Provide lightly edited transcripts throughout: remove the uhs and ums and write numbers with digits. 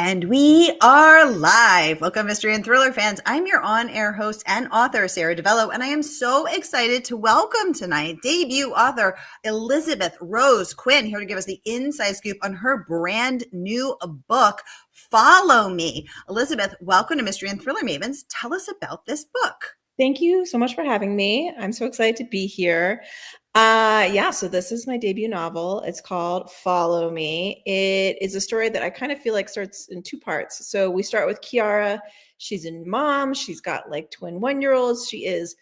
And we are live. Welcome, mystery and thriller fans. I'm your on-air host and author, Sara DiVello, and I am so excited to welcome tonight debut author Elizabeth Rose Quinn, here to give us the inside scoop on her brand new book, Follow Me. Elizabeth, welcome to Mystery and Thriller Mavens. Tell us about this book. Thank you so much for having me. I'm so excited to be here. So this is my debut novel. It's called Follow Me. It is a story that I kind of feel like starts in two parts. So we start with Chiara. She's a mom. She's got like twin 1-year-olds. She is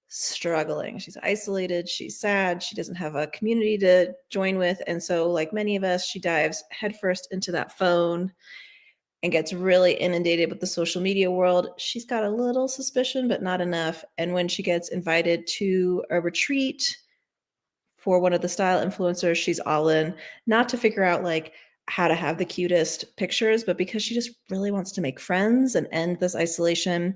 struggling. She's isolated. She's sad. She doesn't have a community to join with. And so like many of us, she dives headfirst into that phone and gets really inundated with the social media world. She's got a little suspicion, but not enough. And when she gets invited to a retreat for one of the style influencers, she's all in, not to figure out like how to have the cutest pictures, but because she just really wants to make friends and end this isolation.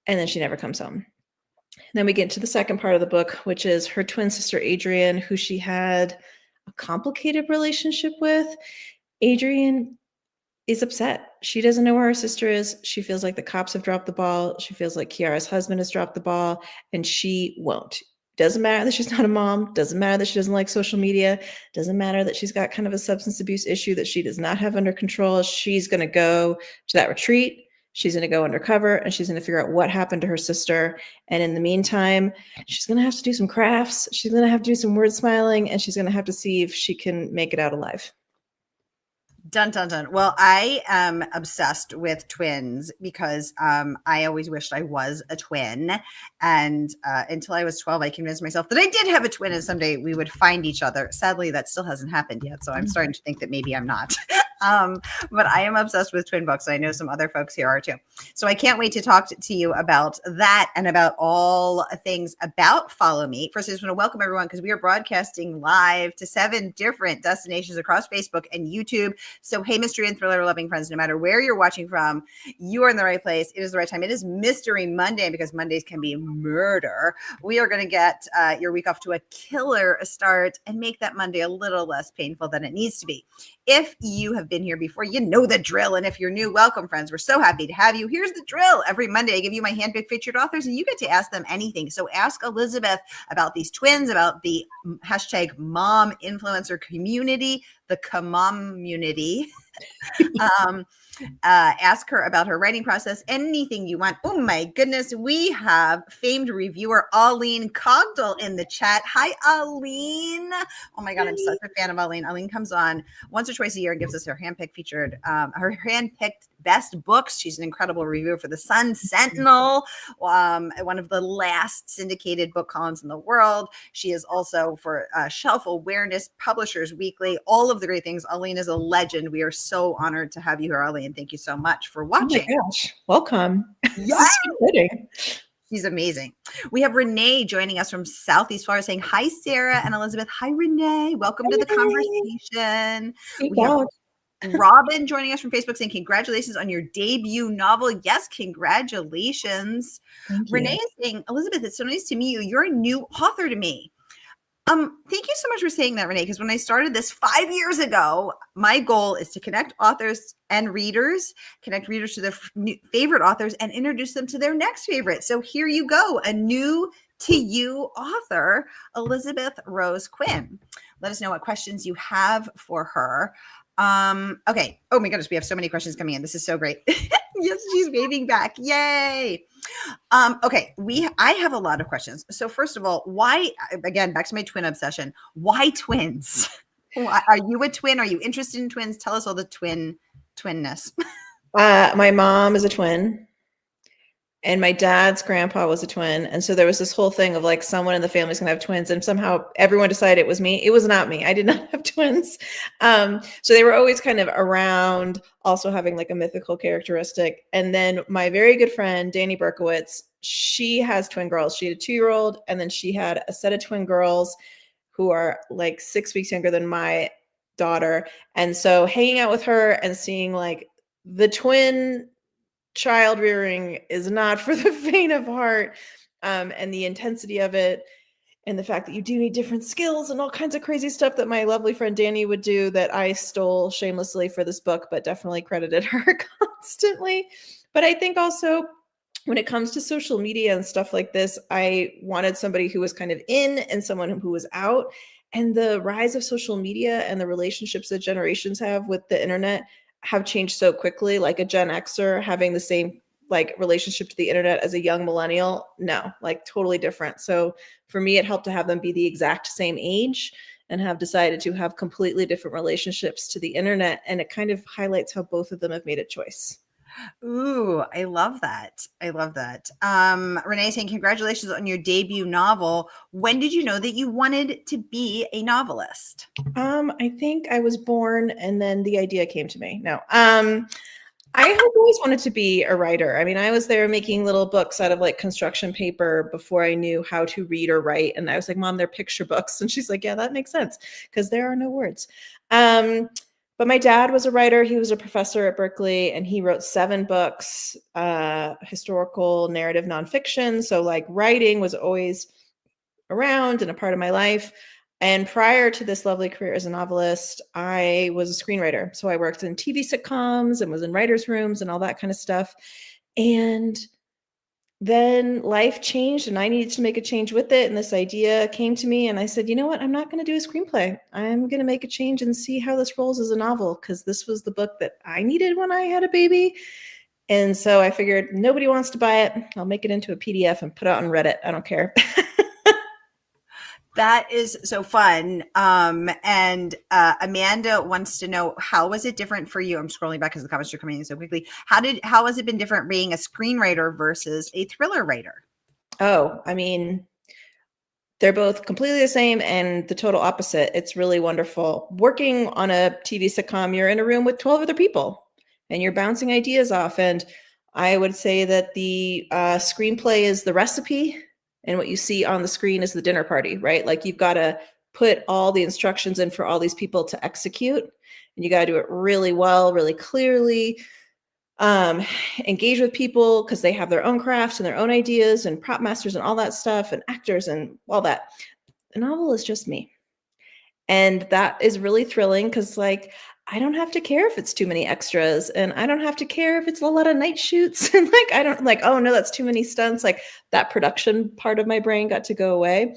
And then she never comes home. And then we get to the second part of the book, which is her twin sister, Adrienne, who she had a complicated relationship with. Adrienne is upset. She doesn't know where her sister is. She feels like the cops have dropped the ball. She feels like Chiara's husband has dropped the ball, and she won't. Doesn't matter that she's not a mom. Doesn't matter that she doesn't like social media. Doesn't matter that she's got kind of a substance abuse issue that she does not have under control. She's going to go to that retreat. She's going to go undercover, and she's going to figure out what happened to her sister. And in the meantime, she's going to have to do some crafts. She's going to have to do some word smiling, and she's going to have to see if she can make it out alive. Dun, dun, dun. Well, I am obsessed with twins because I always wished I was a twin. And until I was 12, I convinced myself that I did have a twin and someday we would find each other. Sadly, that still hasn't happened yet. So I'm starting to think that maybe I'm not. But I am obsessed with twin books. I know some other folks here are too. So I can't wait to talk to you about that and about all things about Follow Me. First, I just want to welcome everyone because we are broadcasting live to 7 different destinations across Facebook and YouTube. So, hey, mystery and thriller loving friends, no matter where you're watching from, you are in the right place. It is the right time. It is Mystery Monday because Mondays can be murder. We are going to get your week off to a killer start and make that Monday a little less painful than it needs to be. If you have been here before, you know the drill. And if you're new, welcome, friends. We're so happy to have you. Here's the drill. Every Monday, I give you my handpicked featured authors, and you get to ask them anything. So ask Elizabeth about these twins, about the hashtag mom influencer community, the community. Ask her about her writing process, anything you want. Oh my goodness, we have famed reviewer Aline Cogdell in the chat. Hi, Aline. Oh my God, I'm such a fan of Aline. Aline comes on once or twice a year and gives us her handpicked featured, her handpicked best books. She's an incredible reviewer for the Sun Sentinel, one of the last syndicated book columns in the world. She is also for Shelf Awareness, Publishers Weekly, all of the great things. Aline is a legend. We are so honored to have you here, Aline. Thank you so much for watching. Oh my gosh, welcome. Yeah. She's amazing. We have Renee joining us from Southeast Florida saying, hi, Sarah and Elizabeth. Hi, Renee. Welcome to the conversation. We have Robin joining us from Facebook saying, congratulations on your debut novel. Yes, congratulations. Renee is saying, Elizabeth, it's so nice to meet you. You're a new author to me. Thank you so much for saying that, Renee, because when I started this 5 years ago, my goal is to connect authors and readers, connect readers to their favorite authors and introduce them to their next favorite. So here you go, a new to you author, Elizabeth Rose Quinn. Let us know what questions you have for her. Okay. Oh my goodness, we have so many questions coming in. This is so great. Yes, she's waving back. Yay. Okay, I have a lot of questions. So first of all, why, again, back to my twin obsession, why twins? Why, are you a twin? Are you interested in twins? Tell us all the twinness. My mom is a twin. And my dad's grandpa was a twin. And so there was this whole thing of like someone in the family is going to have twins. And somehow everyone decided it was me. It was not me. I did not have twins. So they were always kind of around, also having like a mythical characteristic. And then my very good friend, Danny Berkowitz, she has twin girls. She had a 2-year-old, and then she had a set of twin girls who are like 6 weeks younger than my daughter. And so hanging out with her and seeing like the twin child rearing is not for the faint of heart, and the intensity of it and the fact that you do need different skills and all kinds of crazy stuff that my lovely friend Danny would do that I stole shamelessly for this book, but definitely credited her constantly. But I think also when it comes to social media and stuff like this, I wanted somebody who was kind of in and someone who was out. And the rise of social media and the relationships that generations have with the internet have changed so quickly. Like a Gen Xer having the same like relationship to the internet as a young millennial, no, like totally different. So for me, it helped to have them be the exact same age and have decided to have completely different relationships to the internet. And it kind of highlights how both of them have made a choice. Ooh, I love that. I love that. Renee saying, congratulations on your debut novel. When did you know that you wanted to be a novelist? I think I was born and then the idea came to me. No. I have always wanted to be a writer. I mean, I was there making little books out of like construction paper before I knew how to read or write. And I was like, Mom, they're picture books. And she's like, yeah, that makes sense because there are no words. But my dad was a writer. He was a professor at Berkeley and he wrote 7 books, historical, narrative, nonfiction. So like writing was always around and a part of my life. And prior to this lovely career as a novelist, I was a screenwriter. So I worked in TV sitcoms and was in writers' rooms and all that kind of stuff. And then life changed and I needed to make a change with it. And this idea came to me and I said, you know what? I'm not going to do a screenplay. I'm going to make a change and see how this rolls as a novel because this was the book that I needed when I had a baby. And so I figured nobody wants to buy it. I'll make it into a PDF and put it on Reddit. I don't care. That is so fun. And Amanda wants to know, how was it different for you? I'm scrolling back because the comments are coming in so quickly. How has it been different being a screenwriter versus a thriller writer? Oh, I mean, they're both completely the same and the total opposite. It's really wonderful. Working on a TV sitcom, you're in a room with 12 other people and you're bouncing ideas off. And I would say that the screenplay is the recipe and what you see on the screen is the dinner party, right? Like you've got to put all the instructions in for all these people to execute and you got to do it really well, really clearly. Engage with people because they have their own crafts and their own ideas and prop masters and all that stuff and actors and all that. The novel is just me. And that is really thrilling because like I don't have to care if it's too many extras and I don't have to care if it's a lot of night shoots and like I don't like, oh no, that's too many stunts. Like that production part of my brain got to go away.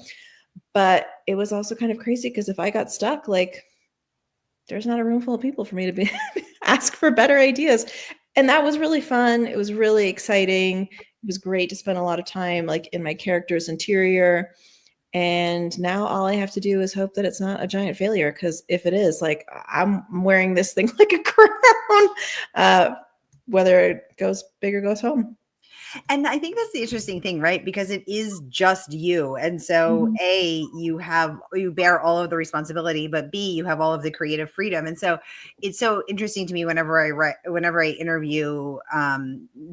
But it was also kind of crazy because if I got stuck, like there's not a room full of people for me to be ask for better ideas. And that was really fun. It was really exciting. It was great to spend a lot of time like in my character's interior. And now all I have to do is hope that it's not a giant failure. Because if it is, like I'm wearing this thing like a crown, whether it goes big or goes home. And I think that's the interesting thing, right? Because it is just you. And so A, you bear all of the responsibility, but B, you have all of the creative freedom. And so it's so interesting to me whenever I interview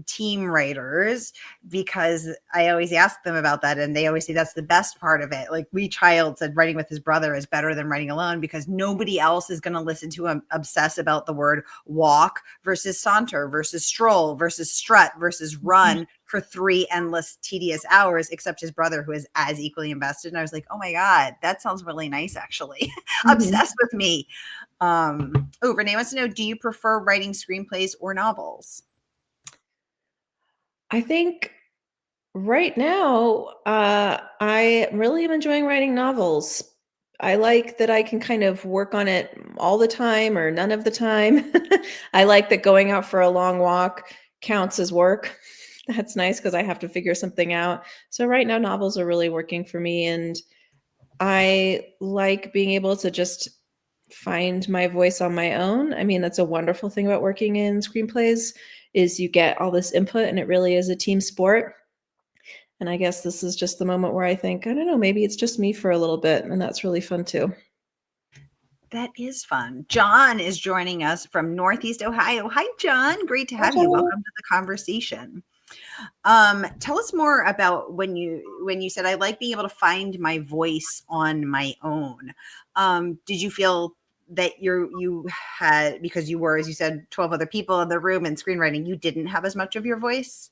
team writers, because I always ask them about that. And they always say that's the best part of it. Like Lee Child said, writing with his brother is better than writing alone because nobody else is going to listen to him obsess about the word walk versus saunter versus stroll versus strut versus run for 3 endless, tedious hours, except his brother, who is as equally invested. And I was like, oh my God, that sounds really nice, actually. Obsessed with me. Renee wants to know, do you prefer writing screenplays or novels? I think right now, I really am enjoying writing novels. I like that I can kind of work on it all the time or none of the time. I like that going out for a long walk counts as work. That's nice because I have to figure something out. So right now, novels are really working for me. And I like being able to just find my voice on my own. I mean, that's a wonderful thing about working in screenplays is you get all this input and it really is a team sport. And I guess this is just the moment where I think, I don't know, maybe it's just me for a little bit. And that's really fun too. That is fun. John is joining us from Northeast Ohio. Hi, John. Great to have Hi, you. John. Welcome to the conversation. Tell us more about when you said, I like being able to find my voice on my own. Did you feel that you had, because you were, as you said, 12 other people in the room and screenwriting, you didn't have as much of your voice?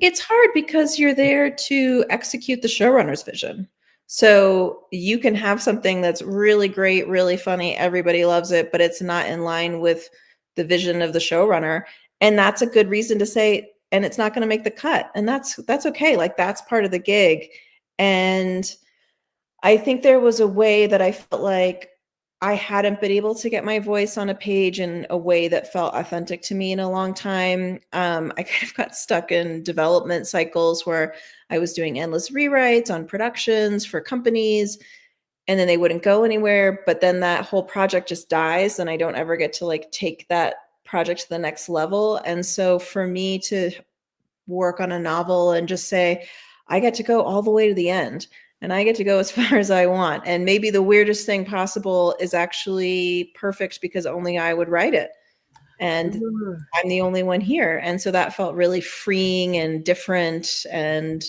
It's hard because you're there to execute the showrunner's vision. So you can have something that's really great, really funny, everybody loves it, but it's not in line with the vision of the showrunner. And that's a good reason to say, and it's not going to make the cut. And that's okay. Like that's part of the gig. And I think there was a way that I felt like I hadn't been able to get my voice on a page in a way that felt authentic to me in a long time. I kind of got stuck in development cycles where I was doing endless rewrites on productions for companies, and then they wouldn't go anywhere. But then that whole project just dies, and I don't ever get to like take that project to the next level. And so for me to work on a novel and just say, I get to go all the way to the end and I get to go as far as I want. And maybe the weirdest thing possible is actually perfect because only I would write it. And Ooh. I'm the only one here. And so that felt really freeing and different. And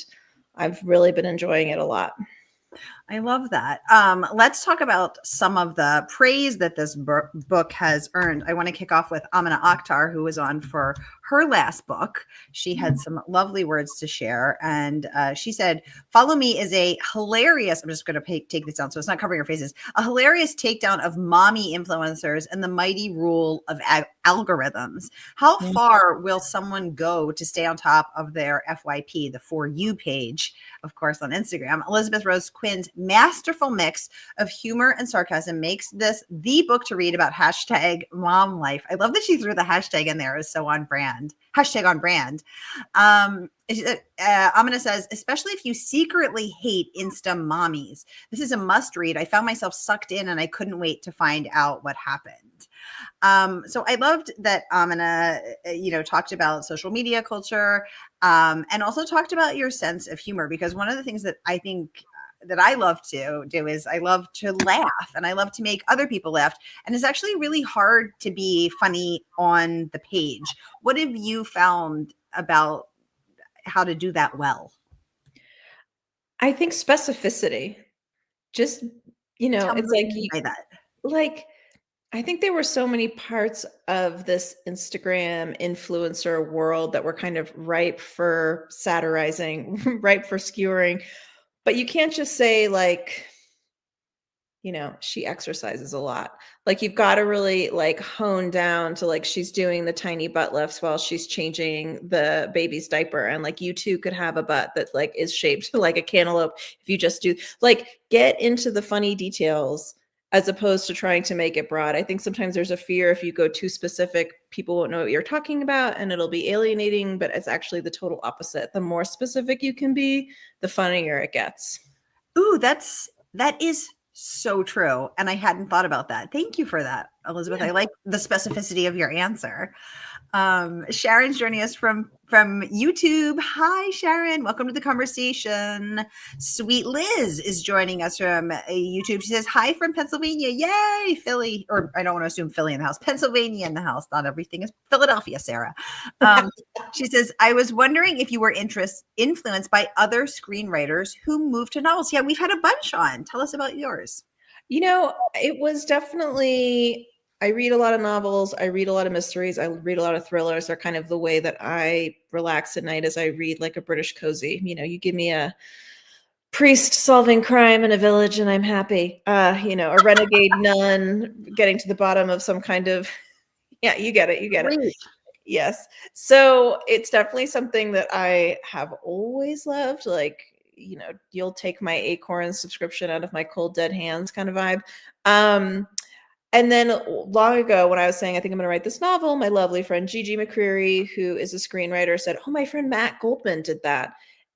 I've really been enjoying it a lot. I love that. Let's talk about some of the praise that this book has earned. I want to kick off with Amina Akhtar, who was on for her last book. She had some lovely words to share. And she said, Follow Me is a hilarious, I'm just going to take this down so it's not covering her faces, a hilarious takedown of mommy influencers and the mighty rule of algorithms. How far will someone go to stay on top of their FYP, the For You page, of course, on Instagram? Elizabeth Rose Quinn's masterful mix of humor and sarcasm makes this the book to read about hashtag mom life. I love that she threw the hashtag in there. It's so on brand. Hashtag on brand. Amina says, especially if you secretly hate Insta-mommies. This is a must read. I found myself sucked in and I couldn't wait to find out what happened. So I loved that Amina, talked about social media culture, and also talked about your sense of humor, because one of the things that I think that I love to do is I love to laugh and I love to make other people laugh. And it's actually really hard to be funny on the page. What have you found about how to do that well? I think specificity, just, Tell me it's what like, you mean by that. like, I think there were so many parts of this Instagram influencer world that were kind of ripe for satirizing, ripe for skewering. But you can't just say like, she exercises a lot. Like you've got to really like hone down to like she's doing the tiny butt lifts while she's changing the baby's diaper. And like you too could have a butt that like is shaped like a cantaloupe if you just do like get into the funny details as opposed to trying to make it broad. I think sometimes there's a fear if you go too specific, people won't know what you're talking about and it'll be alienating, but it's actually the total opposite. The more specific you can be, the funnier it gets. Ooh, that is so true. And I hadn't thought about that. Thank you for that, Elizabeth. Yeah. I like the specificity of your answer. Sharon's joining us from YouTube. Hi, Sharon. Welcome to the conversation. Sweet Liz is joining us from YouTube. She says, hi from Pennsylvania. Yay, Philly. Or I don't want to assume Philly in the house. Pennsylvania in the house. Not everything is Philadelphia, Sarah. She says, I was wondering if you were influenced by other screenwriters who moved to novels. Yeah, we've had a bunch on. Tell us about yours. It was definitely, I read a lot of novels. I read a lot of mysteries. I read a lot of thrillers. They're kind of the way that I relax at night as I read like a British cozy. You give me a priest solving crime in a village and I'm happy. A renegade nun getting to the bottom of some kind of, yeah, you get it. You get it. Great. Yes. So it's definitely something that I have always loved. Like, you'll take my Acorn subscription out of my cold dead hands kind of vibe. And then long ago when I was saying, I think I'm going to write this novel, my lovely friend Gigi McCreary, who is a screenwriter, said, oh, my friend Matt Goldman did that.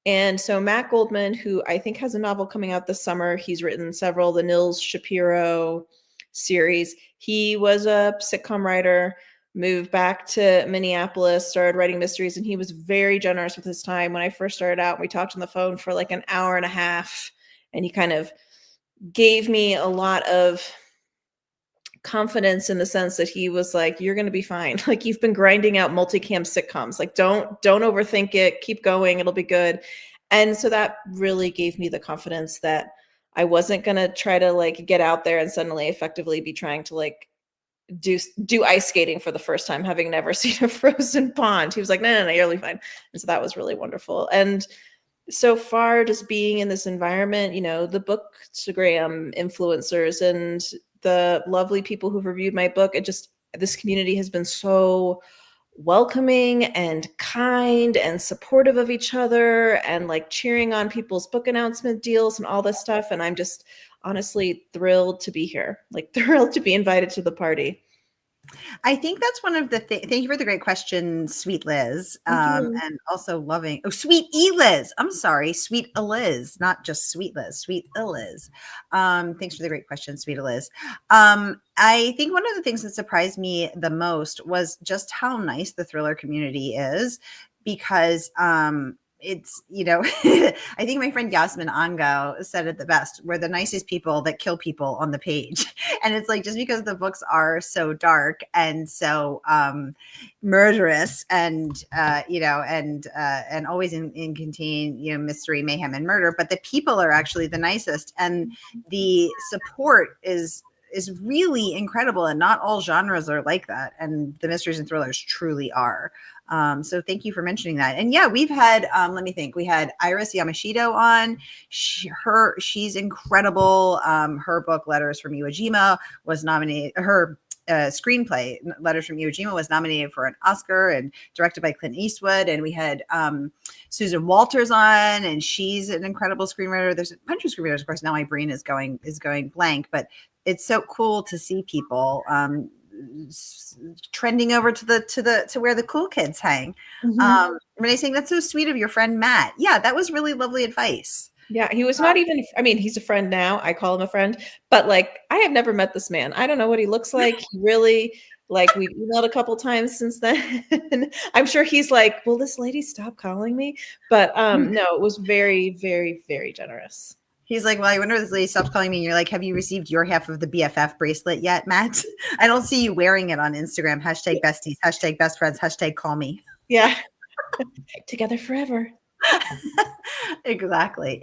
And so Matt Goldman, who I think has a novel coming out this summer, he's written several, the Nils Shapiro series. He was a sitcom writer, moved back to Minneapolis, started writing mysteries, and he was very generous with his time. When I first started out, we talked on the phone for like an hour and a half, and he kind of gave me a lot of confidence in the sense that he was like, you're going to be fine. Like you've been grinding out multicam sitcoms. Like don't overthink it. Keep going. It'll be good. And so that really gave me the confidence that I wasn't going to try to like get out there and suddenly effectively be trying to like do ice skating for the first time, having never seen a frozen pond. He was like, no, you're really fine. And so that was really wonderful. And So far, just being in this environment, you know, the bookstagram influencers and the lovely people who've reviewed my book, this community has been so welcoming and kind and supportive of each other and like cheering on people's book announcement deals and all this stuff. And I'm just honestly thrilled to be here, like thrilled to be invited to the party. I think that's one of the things. Thank you for the great question, sweet Liz. Thank you. And also loving, oh, sweet Liz. I'm sorry, sweet Liz, not just sweet Liz, sweet Liz. Thanks for the great question, sweet Liz. I think one of the things that surprised me the most was just how nice the thriller community is, because it's, you know, I think my friend Yasmin Ango said it the best. We're the nicest people that kill people on the page. And it's like, just because the books are so dark and so murderous and you know, and always in contain, you know, mystery, mayhem, and murder, but the people are actually the nicest, and the support is really incredible, and not all genres are like that, and the mysteries and thrillers truly are. So thank you for mentioning that. And yeah, we've had, let me think, we had Iris Yamashita on. She's incredible. Her book, Letters from Iwo Jima, was nominated, her screenplay, Letters from Iwo Jima, was nominated for an Oscar and directed by Clint Eastwood. And we had Susan Walters on, and she's an incredible screenwriter. There's a bunch of screenwriters. Of course, now my brain is going blank, but it's so cool to see people trending over to where the cool kids hang. Renee saying, that's so sweet of your friend Matt. Yeah, that was really lovely advice. Yeah, he was not even, I mean, he's a friend now. I call him a friend, but like, I have never met this man. I don't know what he looks like. He really, like, we've emailed a couple times since then. I'm sure he's like, will this lady stop calling me? But no, it was very, very, very generous. He's like, well, I wonder if this lady stops calling me. And you're like, have you received your half of the BFF bracelet yet, Matt? I don't see you wearing it on Instagram. Hashtag besties, hashtag best friends, hashtag call me. Yeah. Together forever. Exactly.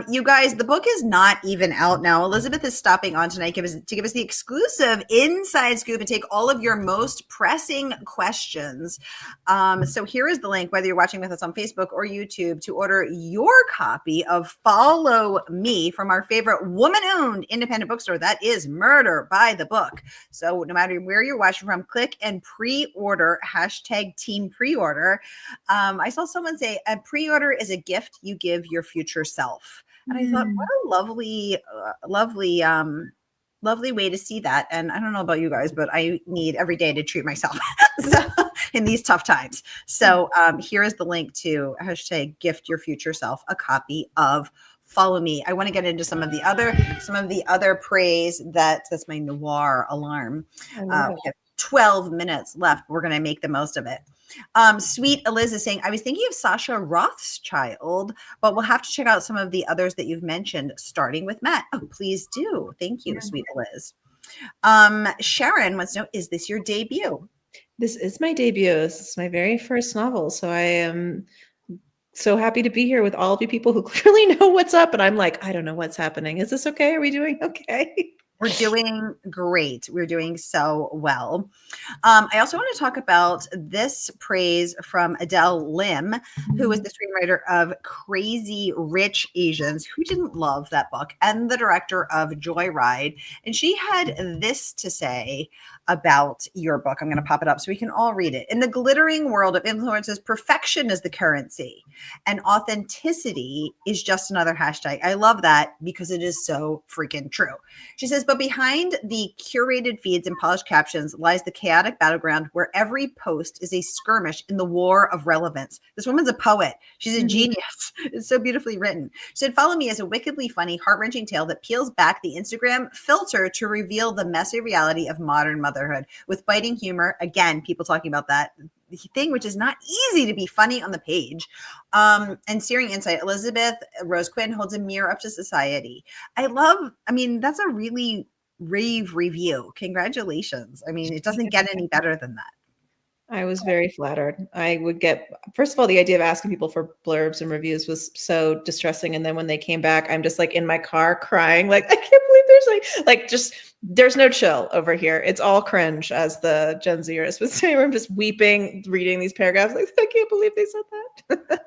You guys, the book is not even out now. Elizabeth is stopping on tonight to give us the exclusive inside scoop and take all of your most pressing questions. So here is the link, whether you're watching with us on Facebook or YouTube, to order your copy of Follow Me from our favorite woman-owned independent bookstore. That is Murder by the Book. So no matter where you're watching from, click and pre-order, hashtag team pre-order. I saw someone say a pre-order is a gift you give your future self. And I thought, what a lovely way to see that. And I don't know about you guys, but I need every day to treat myself in these tough times. So here is the link to hashtag gift your future self a copy of Follow Me. I want to get into some of the other praise. That's my noir alarm. We have 12 minutes left. We're going to make the most of it. Sweet Eliz is saying, I was thinking of Sasha Rothschild, but we'll have to check out some of the others that you've mentioned, starting with Matt. Oh, please do. Thank you, Sweet Eliz. Sharon wants to know, is this your debut? This is my debut. This is my very first novel. So I am so happy to be here with all of you people who clearly know what's up. And I'm like, I don't know what's happening. Is this okay? Are we doing okay? We're doing great. We're doing so well. I also want to talk about this praise from Adele Lim, who is the screenwriter of Crazy Rich Asians. Who didn't love that book? And the director of Joyride. And she had this to say about your book. I'm going to pop it up so we can all read it. In the glittering world of influencers, perfection is the currency, and authenticity is just another hashtag. I love that because it is so freaking true. She says, but behind the curated feeds and polished captions lies the chaotic battleground where every post is a skirmish in the war of relevance. This woman's a poet. She's a genius. It's so beautifully written. She said, Follow Me is a wickedly funny, heart-wrenching tale that peels back the Instagram filter to reveal the messy reality of modern motherhood with biting humor. Again, people talking about that thing, which is not easy to be funny on the page, and searing insight. Elizabeth Rose Quinn holds a mirror up to society. I mean, that's a really rave review. Congratulations. I mean, it doesn't get any better than that. I was very flattered. I would get, first of all, the idea of asking people for blurbs and reviews was so distressing. And then when they came back, I'm just like in my car crying, like, I can't believe there's no chill over here. It's all cringe, as the Gen Zers would say. I'm just weeping, reading these paragraphs. Like, I can't believe they said that.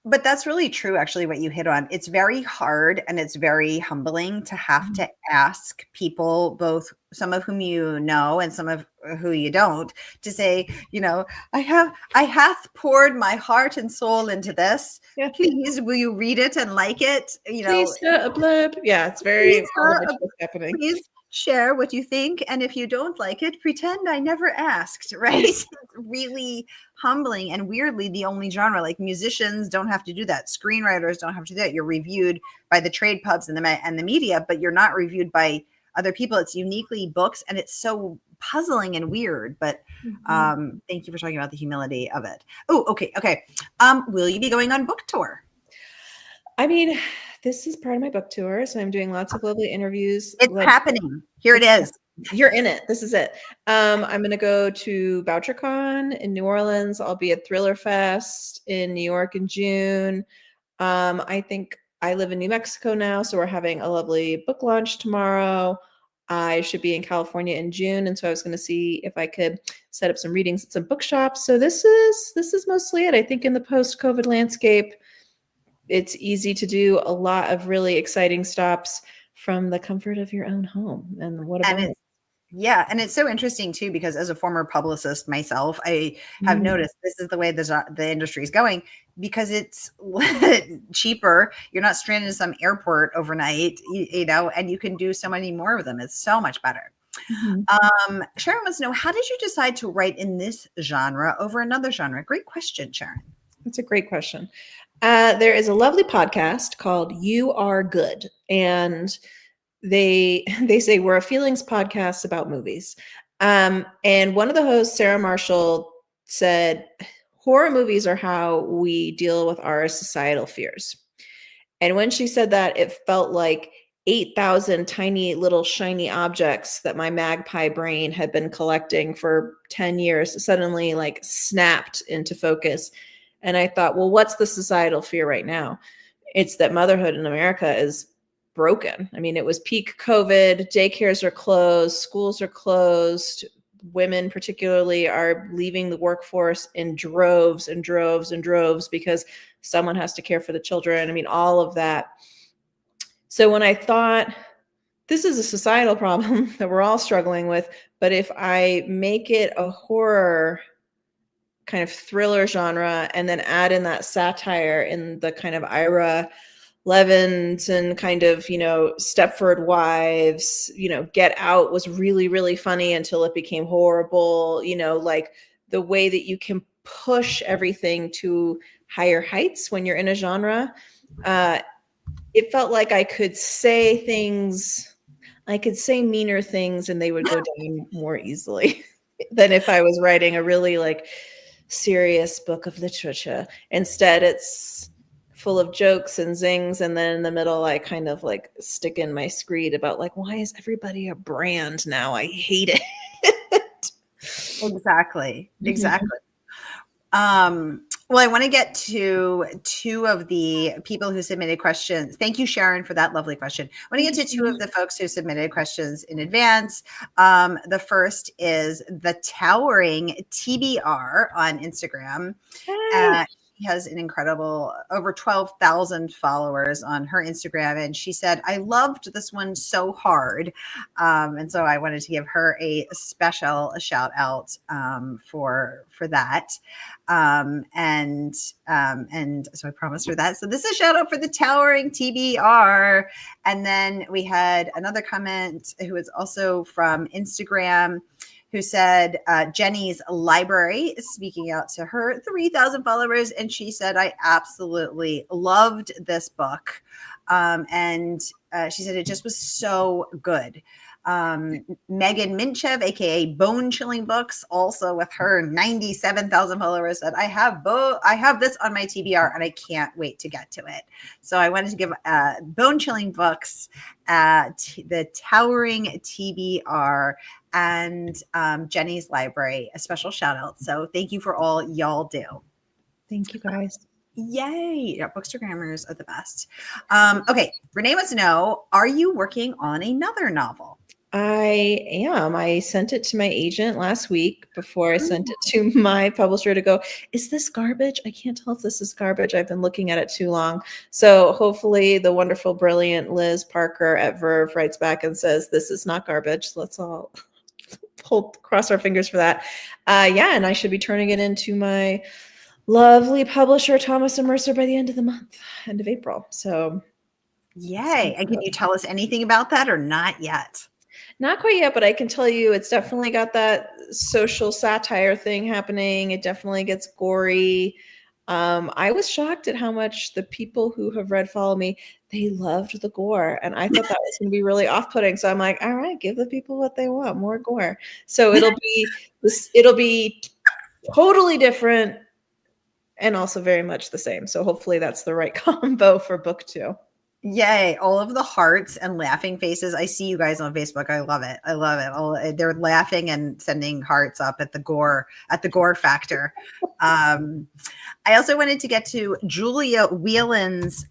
But that's really true, actually, what you hit on. It's very hard and it's very humbling to have to ask people, both some of whom you know and some of who you don't, to say, I hath poured my heart and soul into this. Yeah. Please, will you read it and like it? Please, a blurb. Yeah, it's very much what's happening. Please share what you think. And if you don't like it, pretend I never asked, right? It's really humbling, and weirdly the only genre. Like, musicians don't have to do that. Screenwriters don't have to do that. You're reviewed by the trade pubs and the media, but you're not reviewed by other people. It's uniquely books, and it's so puzzling and weird. But thank you for talking about the humility of it. Oh, okay. Will you be going on book tour? I mean, this is part of my book tour, so I'm doing lots of lovely interviews. It's happening. Here it is. You're in it. This is it. I'm going to go to BoucherCon in New Orleans. I'll be at Thriller Fest in New York in June. I think I live in New Mexico now, so we're having a lovely book launch tomorrow. I should be in California in June, and so I was going to see if I could set up some readings at some bookshops. So this is mostly it. I think in the post-COVID landscape, it's easy to do a lot of really exciting stops from the comfort of your own home. And what about it? Yeah. And it's so interesting too, because as a former publicist myself, I have noticed this is the way the industry is going, because it's cheaper. You're not stranded in some airport overnight, and you can do so many more of them. It's so much better. Sharon wants to know, how did you decide to write in this genre over another genre? Great question, Sharon. That's a great question. There is a lovely podcast called You Are Good, and they say we're a feelings podcast about movies. And one of the hosts, Sarah Marshall, said horror movies are how we deal with our societal fears. And when she said that, it felt like 8,000 tiny little shiny objects that my magpie brain had been collecting for 10 years suddenly like snapped into focus. And I thought, well, what's the societal fear right now? It's that motherhood in America is broken. I mean, it was peak COVID, daycares are closed, schools are closed. Women particularly are leaving the workforce in droves and droves and droves because someone has to care for the children. I mean, all of that. So when I thought, this is a societal problem that we're all struggling with, but if I make it a horror kind of thriller genre and then add in that satire in the kind of Ira Levinson kind of, Stepford Wives, Get Out was really, really funny until it became horrible, like the way that you can push everything to higher heights when you're in a genre. It felt like I could say meaner things and they would go down more easily than if I was writing a really like serious book of literature. Instead, it's full of jokes and zings, and then in the middle I kind of like stick in my screed about like, why is everybody a brand now? I hate it. Exactly. Well, I want to get to two of the people who submitted questions. Thank you, Sharon, for that lovely question. I want to get to two of the folks who submitted questions in advance. The first is the Towering TBR on Instagram. She has an incredible over 12,000 followers on her Instagram. And she said, I loved this one so hard. And so I wanted to give her a special shout out for that. And so I promised her that. So this is a shout out for the Towering TBR. And then we had another comment who is also from Instagram, who said Jenny's Library is speaking out to her 3,000 followers. And she said, I absolutely loved this book. And she said it just was so good. Megan Minchev, aka Bone Chilling Books, also with her 97,000 followers, said I have this on my TBR and I can't wait to get to it. So I wanted to give Bone Chilling Books, the Towering TBR, and Jenny's Library a special shout out. So thank you for all y'all do. Thank you, guys. Yay. Yeah, Bookstagrammers are the best. Okay, Renee wants to know, are you working on another novel? I am. I sent it to my agent last week before I sent it to my publisher to go, is this garbage? I can't tell if this is garbage. I've been looking at it too long. So hopefully the wonderful, brilliant Liz Parker at Verve writes back and says, this is not garbage. Let's all cross our fingers for that. Yeah, and I should be turning it into my lovely publisher, Thomas and Mercer, by the end of the month, end of April. So yay. And can you tell us anything about that or not yet? not quite yet, but I can tell you it's definitely got that social satire thing happening. It definitely gets gory. I was shocked at how much the people who have read Follow Me, they loved the gore. And I thought that was going to be really off-putting. So I'm like, all right, give the people what they want, more gore. So it'll be totally different and also very much the same. So hopefully that's the right combo for book 2. Yay. All of the hearts and laughing faces. I see you guys on Facebook. I love it. I love it. They're laughing and sending hearts up at the gore factor. I also wanted to get to Julia Whelan's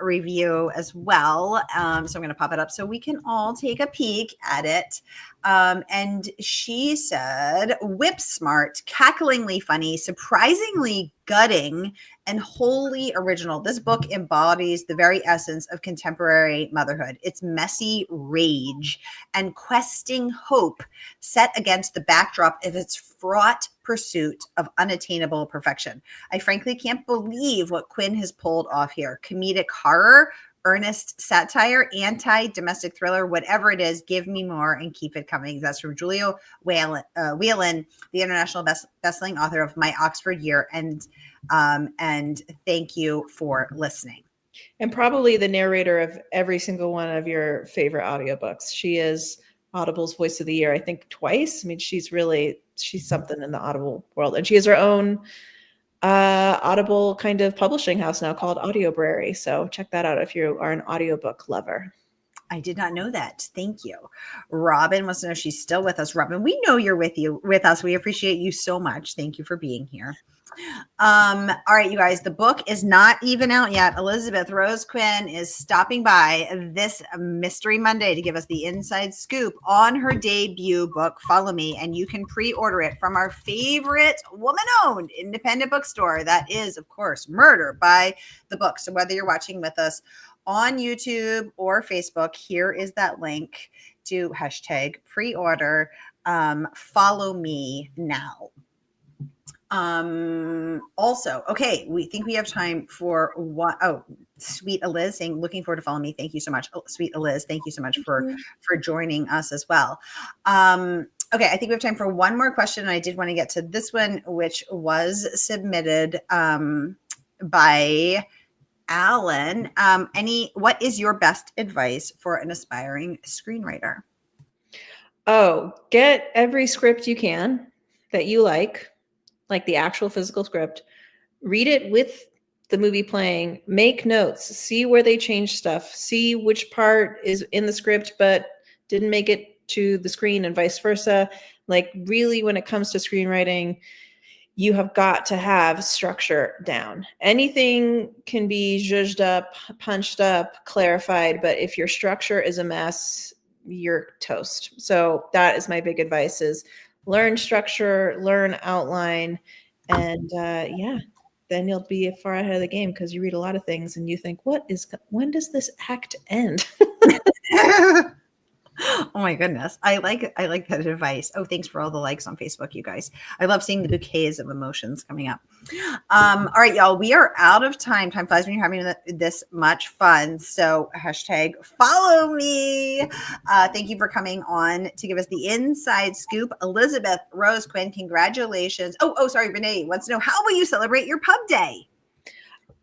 review as well. So I'm going to pop it up so we can all take a peek at it. And she said, whip smart, cacklingly funny, surprisingly gutting, and wholly original. This book embodies the very essence of contemporary motherhood. It's messy rage and questing hope set against the backdrop of its fraught pursuit of unattainable perfection. I frankly can't believe what Quinn has pulled off here. Comedic horror, earnest satire, anti-domestic thriller, whatever it is, give me more and keep it coming. That's from Julia Whelan, the international best-selling author of My Oxford Year. And thank you for listening. And probably the narrator of every single one of your favorite audiobooks. She is Audible's Voice of the Year, I think twice. I mean, she's something in the Audible world. And she has her own Audible kind of publishing house now called Audiobrary. So check that out if you are an audiobook lover. I did not know that. Thank you. Robin wants to know if she's still with us. Robin, we know you're with us. We appreciate you so much. Thank you for being here. All right, you guys, the book is not even out yet. Elizabeth Rose Quinn is stopping by this Mystery Monday to give us the inside scoop on her debut book, Follow Me, and you can pre-order it from our favorite woman-owned independent bookstore. That is, of course, Murder by the Book. So whether you're watching with us on YouTube or Facebook, here is that link to hashtag pre-order Follow Me now. Also, okay, we think we have time for what? Oh, sweet Eliz saying, looking forward to Follow Me. Thank you so much. Oh, sweet Eliz, thank you so much for joining us as well. Okay, I think we have time for one more question. I did want to get to this one, which was submitted by Alan. What is your best advice for an aspiring screenwriter? Oh, get every script you can that you like the actual physical script, read it with the movie playing, make notes, see where they change stuff, see which part is in the script but didn't make it to the screen and vice versa. Like really, when it comes to screenwriting, you have got to have structure down. Anything can be zhuzhed up, punched up, clarified, but if your structure is a mess, you're toast. So that is my big advice: is learn structure, learn outline, and then you'll be far ahead of the game because you read a lot of things and you think, when does this act end? Oh my goodness. I like that advice. Oh, thanks for all the likes on Facebook, you guys. I love seeing the bouquets of emotions coming up. All right, y'all, we are out of time. Time flies when you're having this much fun. So hashtag follow me. Thank you for coming on to give us the inside scoop. Elizabeth Rose Quinn, congratulations. Oh, sorry. Renee wants to know, how will you celebrate your pub day?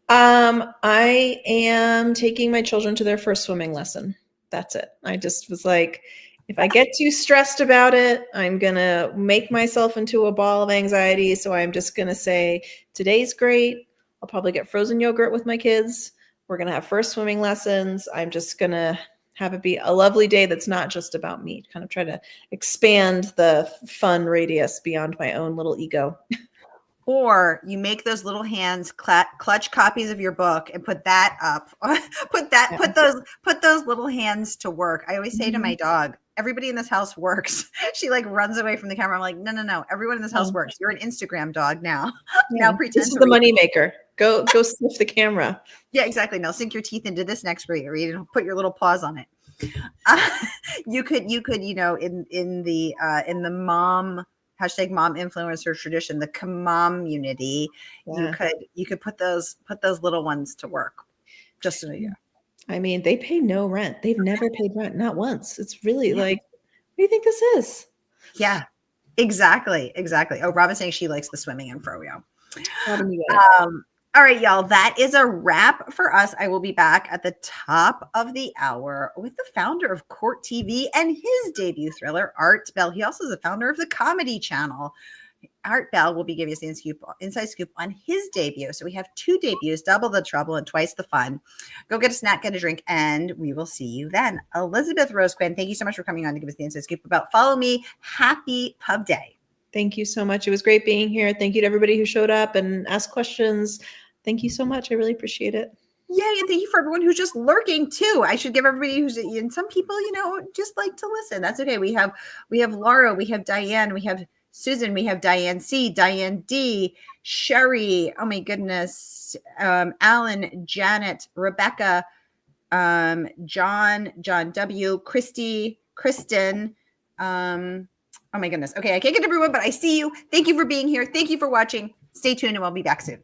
I am taking my children to their first swimming lesson. That's it. I just was like, if I get too stressed about it, I'm going to make myself into a ball of anxiety. So I'm just going to say, today's great. I'll probably get frozen yogurt with my kids. We're going to have first swimming lessons. I'm just going to have it be a lovely day that's not just about me. Kind of try to expand the fun radius beyond my own little ego. Or you make those little hands clutch copies of your book and put that up. Put those little hands to work. I always say to my dog, everybody in this house works. She like runs away from the camera. I'm like, no. Everyone in this house works. You're an Instagram dog now. Now pretend this is to the read. money maker. Go sniff the camera. Yeah, exactly. Now sink your teeth into this next read and put your little paws on it. You could, in the mom influencer tradition, the community, you could put those little ones to work. Just an idea. I mean, they pay no rent. They've never paid rent, not once. It's really like, what do you think this is? Yeah, exactly. Oh, Robin's saying she likes the swimming and froyo. Robin, you get it. All right, y'all, that is a wrap for us. I will be back at the top of the hour with the founder of Court TV and his debut thriller, Art Bell. He also is the founder of the Comedy Channel. Art Bell will be giving us the inside scoop on his debut. So we have 2 debuts, double the trouble and twice the fun. Go get a snack, get a drink, and we will see you then. Elizabeth Rose Quinn, thank you so much for coming on to give us the inside scoop about Follow Me. Happy Pub Day. Thank you so much. It was great being here. Thank you to everybody who showed up and asked questions. Thank you so much. I really appreciate it. Yeah, and thank you for everyone who's just lurking too. I should give everybody and some people, just like to listen. That's okay. We have Laura, we have Diane, we have Susan, we have Diane C, Diane D, Sherry, oh my goodness, Alan, Janet, Rebecca, John W, Christy, Kristen, oh my goodness. Okay, I can't get everyone, but I see you. Thank you for being here. Thank you for watching. Stay tuned and we'll be back soon.